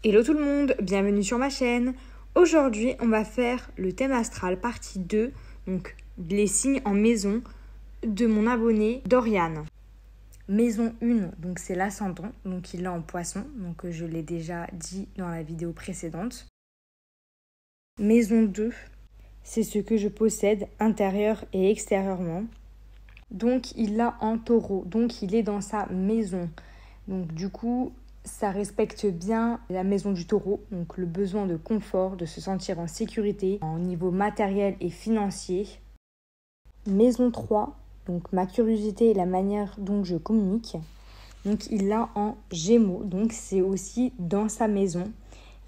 Hello tout le monde, bienvenue sur ma chaîne. Aujourd'hui, on va faire le thème astral partie 2, donc les signes en maison de mon abonnée Doriane. Maison 1, donc c'est l'ascendant, donc il est en poisson, donc je l'ai déjà dit dans la vidéo précédente. Maison 2, c'est ce que je possède intérieur et extérieurement. Donc il l'a en taureau, donc il est dans sa maison. Donc du coup, ça respecte bien la maison du taureau, donc le besoin de confort, de se sentir en sécurité, en niveau matériel et financier. Maison 3, donc ma curiosité et la manière dont je communique. Donc il l'a en Gémeaux, donc c'est aussi dans sa maison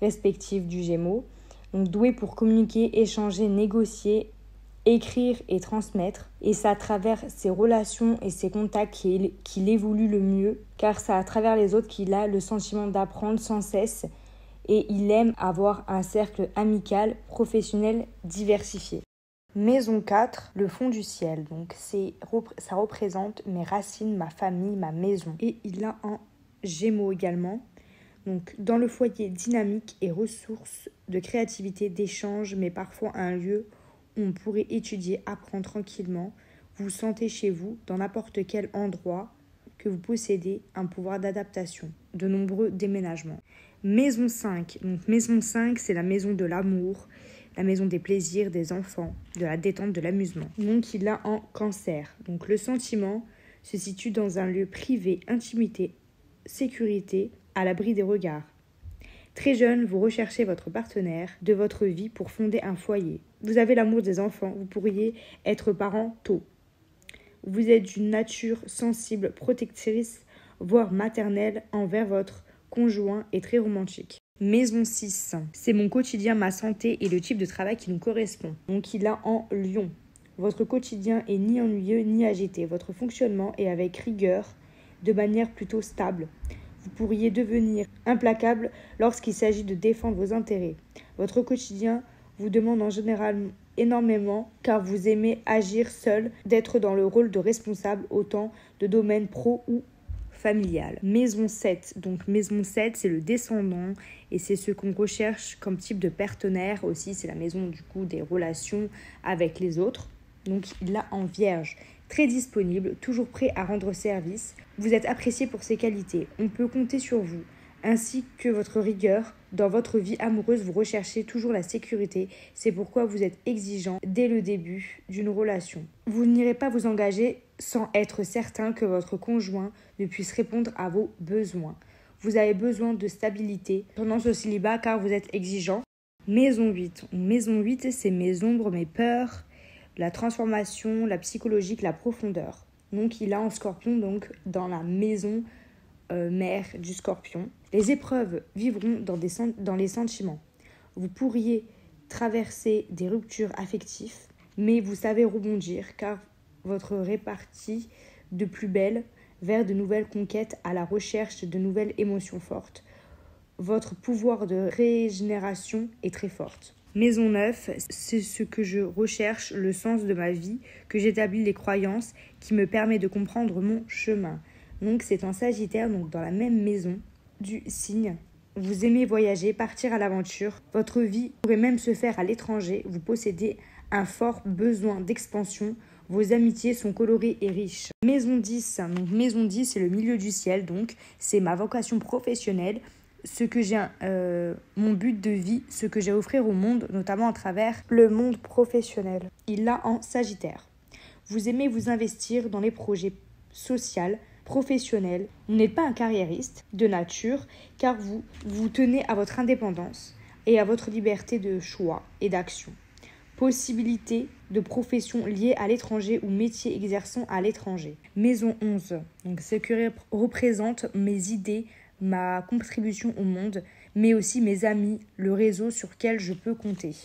respective du Gémeaux. Donc doué pour communiquer, échanger, négocier, écrire et transmettre. Et c'est à travers ses relations et ses contacts qu'il évolue le mieux, car c'est à travers les autres qu'il a le sentiment d'apprendre sans cesse et il aime avoir un cercle amical, professionnel diversifié. Maison 4, le fond du ciel. Donc ça représente mes racines, ma famille, ma maison. Et il a en Gémeaux également. Donc dans le foyer dynamique et ressources de créativité, d'échange, mais parfois un lieu où on pourrait étudier, apprendre tranquillement. Vous sentez chez vous, dans n'importe quel endroit, que vous possédez un pouvoir d'adaptation. De nombreux déménagements. Maison 5. Donc maison 5, c'est la maison de l'amour, la maison des plaisirs, des enfants, de la détente, de l'amusement. Donc il a en Cancer. Donc le sentiment se situe dans un lieu privé, intimité, sécurité, à l'abri des regards. Très jeune, vous recherchez votre partenaire de votre vie pour fonder un foyer. Vous avez l'amour des enfants, vous pourriez être parent tôt. Vous êtes d'une nature sensible, protectrice, voire maternelle envers votre conjoint et très romantique. Maison 6, c'est mon quotidien, ma santé et le type de travail qui nous correspond. Donc il a en Lion. Votre quotidien est ni ennuyeux ni agité. Votre fonctionnement est avec rigueur, de manière plutôt stable. Vous pourriez devenir implacable lorsqu'il s'agit de défendre vos intérêts. Votre quotidien vous demande en général énormément car vous aimez agir seul, d'être dans le rôle de responsable autant de domaine pro ou familial. Maison 7. Donc maison 7, c'est le descendant et c'est ce qu'on recherche comme type de partenaire aussi. C'est la maison du coup des relations avec les autres. Donc il l'a en Vierge. Très disponible, toujours prêt à rendre service. Vous êtes apprécié pour ses qualités. On peut compter sur vous, ainsi que votre rigueur. Dans votre vie amoureuse, vous recherchez toujours la sécurité. C'est pourquoi vous êtes exigeant dès le début d'une relation. Vous n'irez pas vous engager sans être certain que votre conjoint ne puisse répondre à vos besoins. Vous avez besoin de stabilité, tendance au célibat car vous êtes exigeant. Maison 8. Maison 8, c'est mes ombres, mes peurs, la transformation, la psychologique, la profondeur. Donc il a en Scorpion, donc dans la maison mère du Scorpion. Les épreuves vivront dans les sentiments. Vous pourriez traverser des ruptures affectives, mais vous savez rebondir car votre répartie de plus belle vers de nouvelles conquêtes à la recherche de nouvelles émotions fortes. Votre pouvoir de régénération est très forte. Maison 9, c'est ce que je recherche, le sens de ma vie, que j'établis les croyances qui me permet de comprendre mon chemin. Donc c'est en Sagittaire, donc dans la même maison du signe. Vous aimez voyager, partir à l'aventure. Votre vie pourrait même se faire à l'étranger. Vous possédez un fort besoin d'expansion. Vos amitiés sont colorées et riches. Maison 10, donc maison 10, c'est le milieu du ciel, donc c'est ma vocation professionnelle. Ce que j'ai, mon but de vie, ce que j'ai à offrir au monde, notamment à travers le monde professionnel. Il l'a en Sagittaire. Vous aimez vous investir dans les projets sociaux, professionnels. Vous n'êtes pas un carriériste de nature, car vous tenez à votre indépendance et à votre liberté de choix et d'action. Possibilité de profession liée à l'étranger ou métier exerçant à l'étranger. Maison 11, donc ce que représente mes idées, ma contribution au monde, mais aussi mes amis, le réseau sur lequel je peux compter.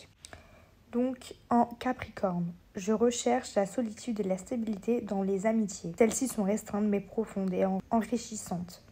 Donc, en Capricorne, je recherche la solitude et la stabilité dans les amitiés. Celles-ci sont restreintes mais profondes et enrichissantes.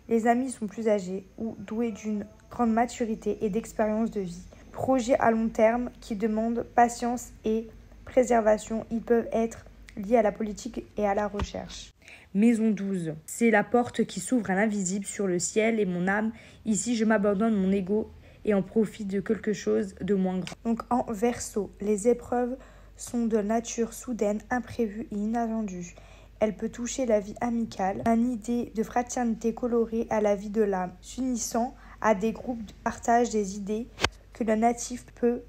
Les amis sont plus âgés ou doués d'une grande maturité et d'expérience de vie. Projets à long terme qui demandent patience et préservation, ils peuvent être liés à la politique et à la recherche. Maison 12, c'est la porte qui s'ouvre à l'invisible sur le ciel et mon âme. Ici, je m'abandonne mon ego et en profite de quelque chose de moins grand. Donc en Verseau, les épreuves sont de nature soudaine, imprévue et inattendue. Elle peut toucher la vie amicale, une idée de fraternité colorée à la vie de l'âme, s'unissant à des groupes de partage des idées que le natif peut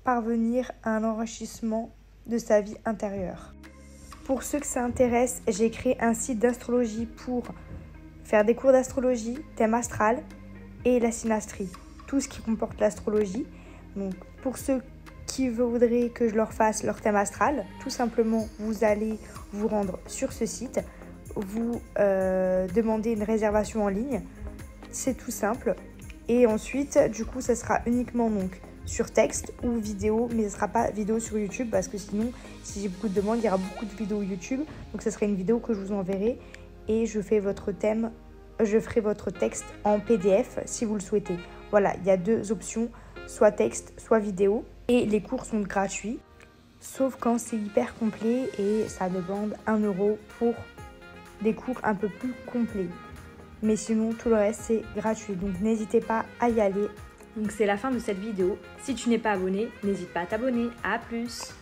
parvenir à un enrichissement de sa vie intérieure. Pour ceux que ça intéresse, j'ai créé un site d'astrologie pour faire des cours d'astrologie, thème astral et la synastrie, tout ce qui comporte l'astrologie. Donc pour ceux qui voudraient que je leur fasse leur thème astral, tout simplement vous allez vous rendre sur ce site, vous demandez une réservation en ligne, c'est tout simple. Et ensuite, du coup, ça sera uniquement donc sur texte ou vidéo, mais ce ne sera pas vidéo sur YouTube parce que sinon, si j'ai beaucoup de demandes, il y aura beaucoup de vidéos YouTube. Donc, ce sera une vidéo que je vous enverrai et je ferai votre texte en PDF si vous le souhaitez. Voilà, il y a 2 options, soit texte, soit vidéo. Et les cours sont gratuits, sauf quand c'est hyper complet et ça demande 1 € pour des cours un peu plus complets. Mais sinon, tout le reste, c'est gratuit. Donc, n'hésitez pas à y aller. Donc, c'est la fin de cette vidéo. Si tu n'es pas abonné, n'hésite pas à t'abonner. À plus!